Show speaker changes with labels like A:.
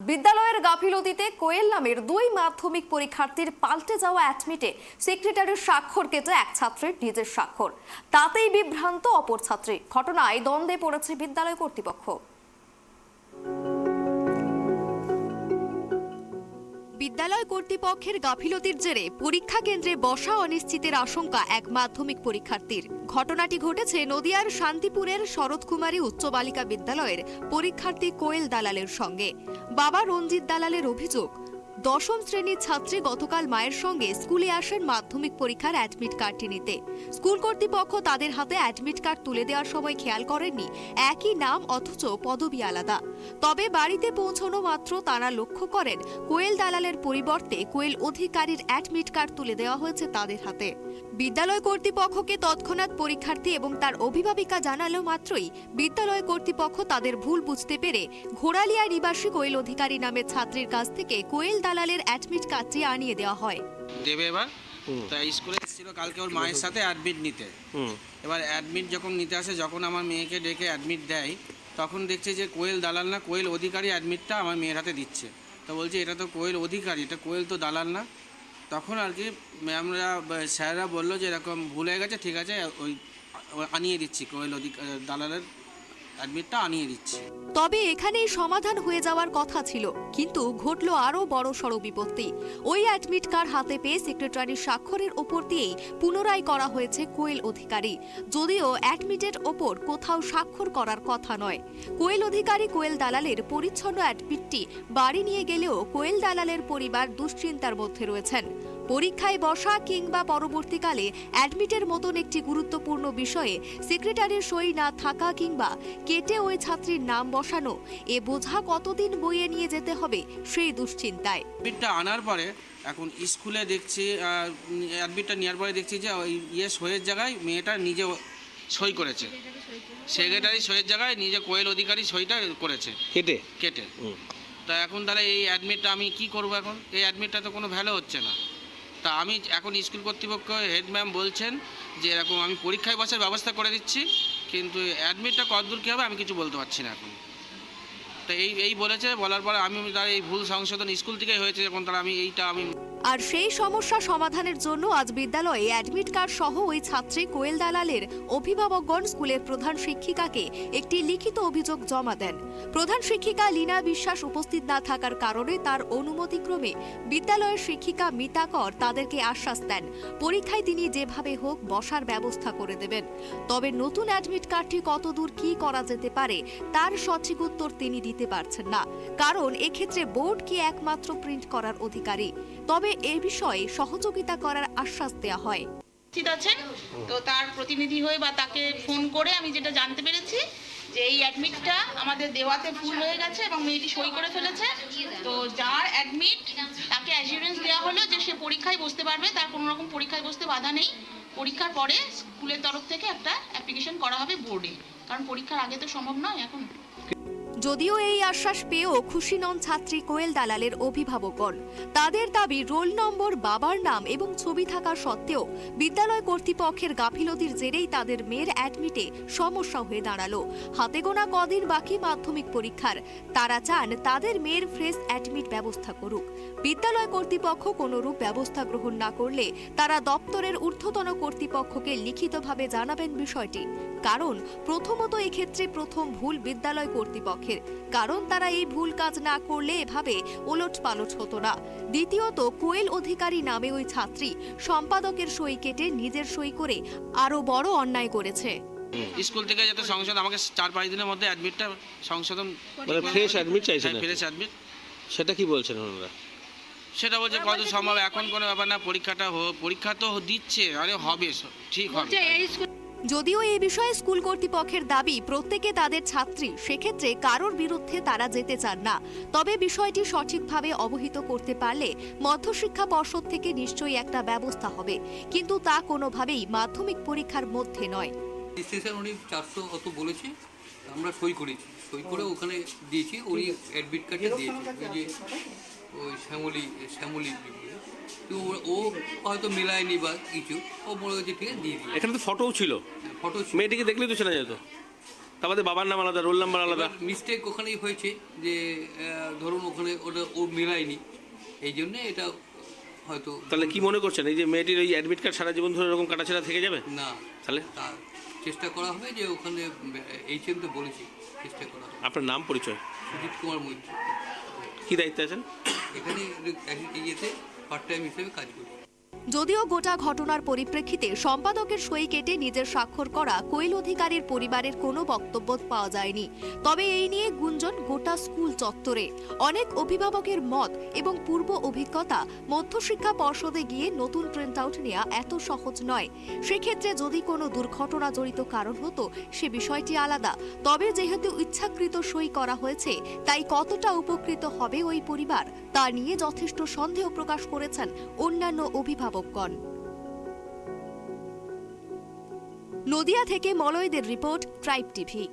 A: বিদ্যালয়ের গাফিলতিতে কোয়েল নামের দুই মাধ্যমিক পরীক্ষার্থীর পাল্টে যাওয়া অ্যাডমিটে সেক্রেটারির স্বাক্ষর কেটে এক ছাত্রের নিজের স্বাক্ষর, তাতেই বিভ্রান্ত অপর ছাত্রী। ঘটনায় দ্বন্দ্বে পড়েছে বিদ্যালয় কর্তৃপক্ষ। বিদ্যালয় কর্তৃপক্ষের গাফিলতির জেরে পরীক্ষা কেন্দ্রে বসা অনিশ্চিতের আশঙ্কা এক মাধ্যমিক পরীক্ষার্থীর। ঘটনাটি ঘটেছে নদিয়ার শান্তিপুরের শরৎ কুমারী উচ্চ বালিকা বিদ্যালয়ের পরীক্ষার্থী কোয়েল দালালের সঙ্গে। বাবা রঞ্জিত দালালের অভিযোগ, দশম শ্রেণীর ছাত্রী গতকাল মায়ের সঙ্গে স্কুলে আসেন মাধ্যমিক পরীক্ষার অ্যাডমিট কার্ডটি নিতে। স্কুল কর্তৃপক্ষ তাদের হাতে অ্যাডমিট কার্ড তুলে দেওয়ার সময় খেয়াল করেননি একই নাম অথচ পদবি আলাদা। তবে বাড়িতে পৌঁছানো মাত্র তারা লক্ষ্য করেন কোয়েল দালালের পরিবর্তে কোয়েল অধিকারীর অ্যাডমিট কার্ড তুলে দেওয়া হয়েছে তাদের হাতে। বিদ্যালয় কর্তৃপক্ষকে তৎক্ষণাৎ পরীক্ষার্থী এবং তার অভিভাবিকা জানালো মাত্রই বিদ্যালয় কর্তৃপক্ষ তাদের ভুল বুঝতে পেরে ঘোড়ালিয়া নিবাসী কোয়েল অধিকারী নামের ছাত্রীর কাছ থেকে কোয়েল দালালের অ্যাডমিট কার্ডটি আনিয়ে দেওয়া হয়।
B: দেবে এবার তাই স্কুলে এসেছিল কালকে ওর মায়ের সাথে অ্যাডমিট নিতে। এবার অ্যাডমিট যখন নিতে আসে, যখন আমার মেয়েকে ডেকে অ্যাডমিট দেয়, তখন দেখছে যে কোয়েল দালাল না, কোয়েল অধিকারী অ্যাডমিটটা আমার মেয়ের হাতে দিচ্ছে। তো বলছে এটা তো কোয়েল অধিকারী, এটা কোয়েল তো দালাল না। তখন আর কি ম্যামরা স্যাররা বললো যে এরকম ভুল হয়ে গেছে, ঠিক আছে ওই আনিয়ে দিচ্ছি, কোয়েল দালালের অ্যাডমিটটা আনিয়ে দিচ্ছি।
A: তবে এখানেই সমাধান হয়ে যাওয়ার কথা ছিল, কিন্তু ঘটল আরও বড়সড় বিপত্তি। ওই অ্যাডমিট কার্ড হাতে পেয়ে সেক্রেটারির স্বাক্ষরের ওপর দিয়েই পুনরায় করা হয়েছে কোয়েল অধিকারী, যদিও অ্যাডমিটের ওপর কোথাও স্বাক্ষর করার কথা নয়। কোয়েল অধিকারী কোয়েল দালালের পরিচ্ছন্ন অ্যাডমিটটি বাড়ি নিয়ে গেলেও কোয়েল দালালের পরিবার দুশ্চিন্তার মধ্যে রয়েছেন। পরীক্ষায় বসা কিংবা পরবর্তীকালে অ্যাডমিটের মতন একটি গুরুত্বপূর্ণ বিষয়ে সেক্রেটারির সই না থাকা কিংবা কেটে ওই ছাত্রীর নাম বসানো, এ বোঝা কতদিন বইয়ে নিয়ে যেতে হবে সেই দুশ্চিন্তায়।
B: অ্যাডমিটটা আনার পরে এখন স্কুলে দেখছি, অ্যাডমিটটা নেওয়ার পরে দেখছি যে ওই সইয়ের জায়গায় মেয়েটা নিজে সই করেছে, সেক্রেটারি সইয়ের জায়গায় নিজে কোয়েল অধিকারী সইটা করেছে কেটে। তা এখন তাহলে এই অ্যাডমিটটা আমি কি করব? এখন এই অ্যাডমিটটা তো কোনো ভ্যালু হচ্ছে না। তা আমি এখন স্কুল কর্তৃপক্ষ হেড ম্যাম বলছেন যে এরকম আমি পরীক্ষায় বসার ব্যবস্থা করে দিচ্ছি, কিন্তু অ্যাডমিটটা কতদূর কী হবে আমি কিছু বলতে পারছি না এখন। তো এই বলেছে, বলার পরে আমি তার এই ভুল সংশোধন স্কুল থেকেই হয়েছে, যখন তারা আমি
A: আর সেই সমস্যা সমাধানের জন্য আজ বিদ্যালয়ে অ্যাডমিট কার্ড সহ ওই ছাত্রী কোয়েল দালালের অভিভাবকগণ স্কুলের প্রধান শিক্ষিকাকে একটি লিখিত অভিযোগ জমা দেন। প্রধান শিক্ষিকা লীনা বিশ্বাস উপস্থিত না থাকার কারণে তার অনুমতিক্রমে বিদ্যালয়ের শিক্ষিকা মিতা কর তাদেরকে আশ্বাস দেন পরীক্ষায় তিনি যেভাবে হোক বসার ব্যবস্থা করে দেবেন। তবে নতুন অ্যাডমিট কার্ডটি কতদূর কি করা যেতে পারে তার সঠিক উত্তর তিনি দিতে পারছেন না, কারণ এক্ষেত্রে বোর্ড কি একমাত্র প্রিন্ট করার অধিকারী। তবে এ বিষয়ে সহযোগিতা করার আশ্বাস দেওয়া হয়।
C: আছেন তো তার প্রতিনিধি হয়ে বা তাকে ফোন করে আমি যেটা জানতে পেরেছি যে এই অ্যাডমিটটা আমাদের দেওয়াতে ভুল হয়ে গেছে এবং মেয়েটি সই করে ফেলেছে। তো যার অ্যাডমিট তাকে অ্যাসিউরেন্স দেওয়া হলো যে সে পরীক্ষায় বসতে পারবে, তার কোনো রকম পরীক্ষায় বসতে বাধা নেই। পরীক্ষার পরে স্কুলের তরফ থেকে একটা অ্যাপ্লিকেশন করা হবে বোর্ডে, কারণ পরীক্ষার আগে তো সম্ভব নয় এখন।
A: যদিও এই আশ্বাস পেয়েও খুশি নন ছাত্রী কোয়েল দালালের অভিভাবকগণ। তাদের দাবি রোল নম্বর, বাবার নাম এবং ছবি থাকা সত্ত্বেও বিদ্যালয় কর্তৃপক্ষের গাফিলতির জেরেই তাদের মেয়ের অ্যাডমিটে সমস্যা হয়ে দাঁড়ালো। হাতে গোনা কদিন বাকি মাধ্যমিক পরীক্ষার, তারা চান তাদের মেয়ের ফ্রেশ অ্যাডমিট ব্যবস্থা করুক। বিদ্যালয় কর্তৃপক্ষ কোনরূপ ব্যবস্থা গ্রহণ না করলে তারা দপ্তরের ঊর্ধ্বতন কর্তৃপক্ষকে লিখিতভাবে জানাবেন বিষয়টি, কারণ প্রথমত এক্ষেত্রে প্রথম ভুল বিদ্যালয় কর্তৃপক্ষের, কারণ তারা এই ভুল কাজ না করলে এভাবে ওলট পালট হতো না। দ্বিতীয়ত কোয়েল অধিকারী নামে ওই ছাত্রী সম্পাদকের সই কেটে নিজের সই করে আরো বড় অন্যায় করেছে।
B: স্কুল থেকে যাতে সংশোধন আমাকে 4-5 দিনের মধ্যে অ্যাডমিটটা সংশোধন,
D: মানে ফ্রেশ অ্যাডমিট চাইছেন?
B: Fresh admit.
D: সেটা কি বলছেন ওনারা?
B: সেটা বলছে কত সম্ভব, এখন কোনো ব্যাপার না, পরীক্ষা তো দিচ্ছে, আরে হবে, ঠিক হবে।
A: যদিও এই বিষয়ে স্কুল কর্তৃপক্ষের দাবি প্রত্যেকে তাদের ছাত্রী, সেক্ষেত্রে কারোর বিরুদ্ধে তারা যেতে চান না। তবে বিষয়টি সঠিকভাবে অবহিত করতে পারলে মধ্যশিক্ষা পর্ষদ থেকে নিশ্চয়ই একটা ব্যবস্থা হবে, কিন্তু তা কোনোভাবেই মাধ্যমিক পরীক্ষার মধ্যে নয়।
E: উনি 400 কত বলেছে, আমরা সই করেছি, সই করে ওখানে দিয়েছি, উনি অ্যাডমিট কার্ডটা দিয়েছি ওই যে ওই শ্যামলি ও হয়তো মেলায়নি বা কিছু, ও বলে গেছে ঠিক আছে দিয়ে দিই।
D: এখানে তো ফটোও ছিল,
E: ফটো
D: মেয়েটিকে দেখলেই তো চেনা যেত। তারপরে বাবার নাম আলাদা, রোল নাম্বার আলাদা।
E: মিস্টেক ওখানেই হয়েছে যে ধরুন ওখানে ওটা ও মেলায়নি, এই জন্যে এটা হয়তো।
D: তাহলে কি মনে করছেন এই যে মেয়েটির ওই অ্যাডমিট কার্ড সারা জীবন ধরে এরকম কাটাছেড়া থেকে যাবে?
E: না,
D: তাহলে
E: তা চেষ্টা করা হবে যে ওখানে HM তো বলেছি চেষ্টা করা হবে।
D: আপনার নাম পরিচয়?
E: সুজিত কুমার মৈত্র,
D: কি দায়িত্বে আছেন?
E: এখানে ইয়েতে পার্ট টাইম হিসেবে কাজ করি।
A: যদিও গোটা ঘটনার পরিপ্রেক্ষিতে সম্পাদকের সই কেটে নিজের স্বাক্ষর করা কোয়েল অধিকারীর পরিবারের কোনো বক্তব্য পাওয়া যায়নি, তবে এই নিয়ে গুঞ্জন গোটা স্কুল চত্বরে। অনেক অভিভাবকের মত এবং পূর্ব অভিজ্ঞতা, মধ্যশিক্ষা পর্ষদে গিয়ে নতুন প্রিন্ট আউট নেওয়া এত সহজ নয়। সেক্ষেত্রে যদি কোনো দুর্ঘটনা জড়িত কারণ হতো সে বিষয়টি আলাদা, তবে যেহেতু ইচ্ছাকৃত সই করা হয়েছে তাই কতটা উপকৃত হবে ওই পরিবার তা নিয়ে যথেষ্ট সন্দেহ প্রকাশ করেছেন অন্যান্য অভিভাবকগণ। নদিয়া থেকে মলয়দের রিপোর্ট, ট্রাইব টিভি।